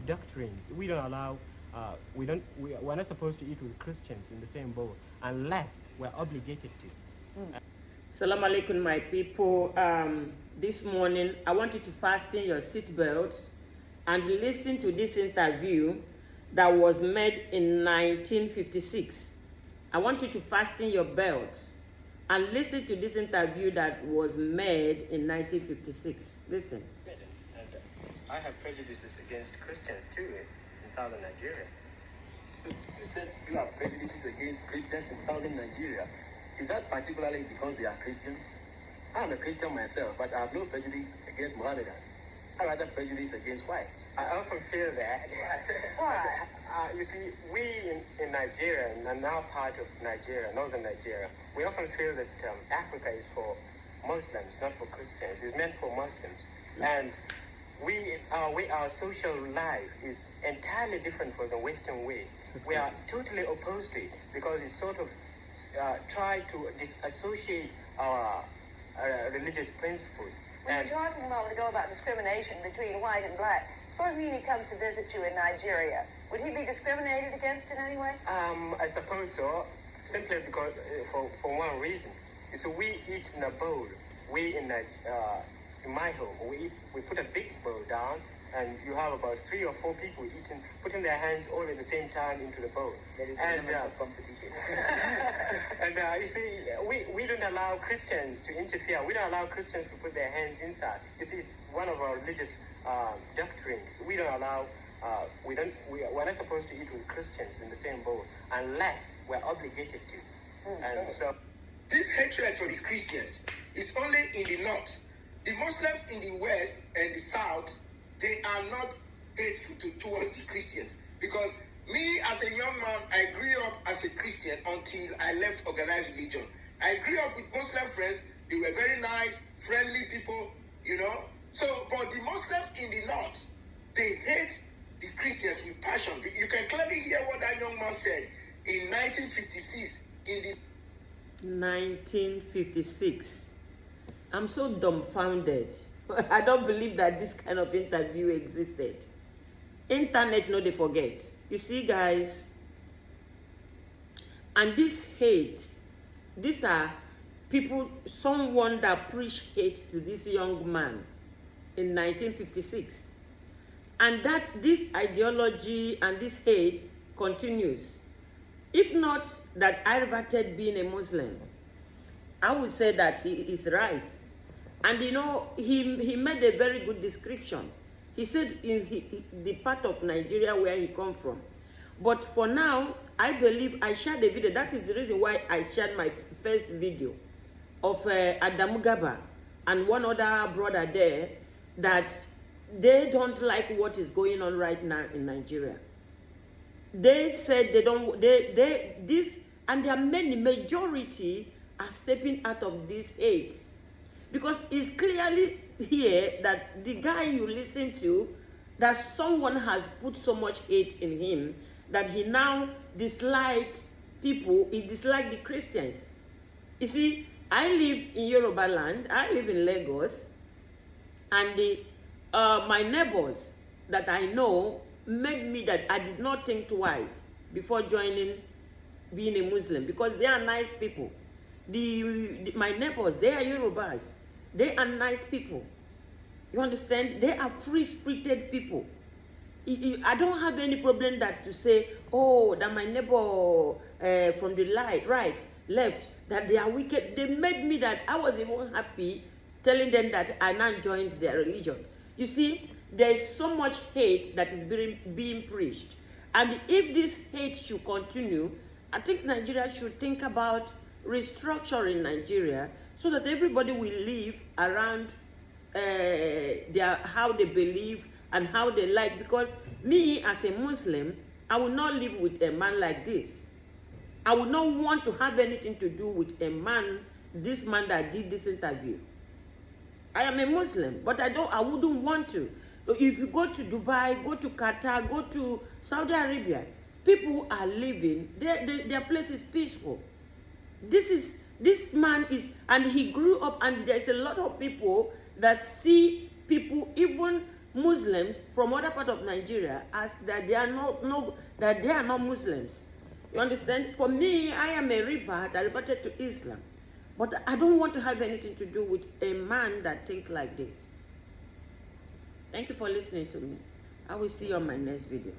doctrines. We don't allow, we're not supposed to eat with Christians in the same bowl unless we're obligated to. Salam alaikum, my people. This morning, I want you to fasten your seatbelts and listen to this interview that was made in 1956. I want you to fasten your belts and listen to this interview that was made in 1956. Listen. And I have prejudices against Christians too in southern Nigeria. You said you have prejudices against Christians in southern Nigeria. Is that particularly because they are Christians? I am a Christian myself, but I have no prejudice against Mohammedans. I rather prejudice against whites. I often feel that. Why? You see, we in Nigeria, and now part of Nigeria, northern Nigeria, we often feel that Africa is for Muslims, not for Christians. It's meant for Muslims. And our social life is entirely different from the Western ways. We are totally opposed to it because it sort of try to disassociate our religious principles. We were talking a moment ago about discrimination between white and black. Suppose he comes to visit you in Nigeria. Would he be discriminated against in any way? I suppose so, simply because, for one reason. So we eat in a bowl. We in my home, we put a big bowl down, and you have about 3 or 4 people putting their hands all at the same time into the bowl. There is an element of competition. And you see, we don't allow Christians to interfere. We don't allow Christians to put their hands inside. You see, it's one of our religious doctrines. We don't allow, we're not supposed to eat with Christians in the same bowl unless we're obligated to. And so, this hatred for the Christians is only in the north. The Muslims in the west and the south, they are not hateful towards the Christians. Because me, as a young man, I grew up as a Christian until I left organized religion. I grew up with Muslim friends. They were very nice, friendly people, you know. So, but the Muslims in the north, they hate the Christians with passion. You can clearly hear what that young man said in 1956 in the 1956. I'm so dumbfounded. I don't believe that this kind of interview existed. Internet, no, they forget. You see, guys, and this hate, these are people, someone that preached hate to this young man in 1956. And that this ideology and this hate continues. If not that I reverted being a Muslim, I would say that he is right. And you know, he made a very good description. He said in the part of Nigeria where he come from. But for now, I believe I shared a video. That is the reason why I shared my first video of Adamu Gaba and one other brother there, that they don't like what is going on right now in Nigeria. They said they don't, and there are many, majority are stepping out of this hate. Because it's clearly here that the guy you listen to, that someone has put so much hate in him that he now dislike people, he dislike the Christians. You see, I live in Yoruba land, I live in Lagos, and my neighbors that I know made me that I did not think twice before joining being a Muslim, because they are nice people. My neighbors, they are Yorubas. They are nice people. You understand? They are free-spirited people. I don't have any problem that to say, oh, that my neighbor from the right, left, that they are wicked. They made me that I was even happy telling them that I now joined their religion. You see, there is so much hate that is being preached. And if this hate should continue, I think Nigeria should think about restructuring Nigeria so that everybody will live around how they believe and how they like. Because me, as a Muslim, I will not live with a man like this. I would not want to have anything to do with this man that did this interview. I am a Muslim, but I wouldn't want to. If you go to Dubai, go to Qatar, go to Saudi Arabia, people are living, their place is peaceful. This man is, and he grew up, and there's a lot of people that see people, even Muslims from other part of Nigeria as that they are that they are not Muslims. You understand? For me, I am a revert that reverted to Islam. But I don't want to have anything to do with a man that thinks like this. Thank you for listening to me. I will see you on my next video.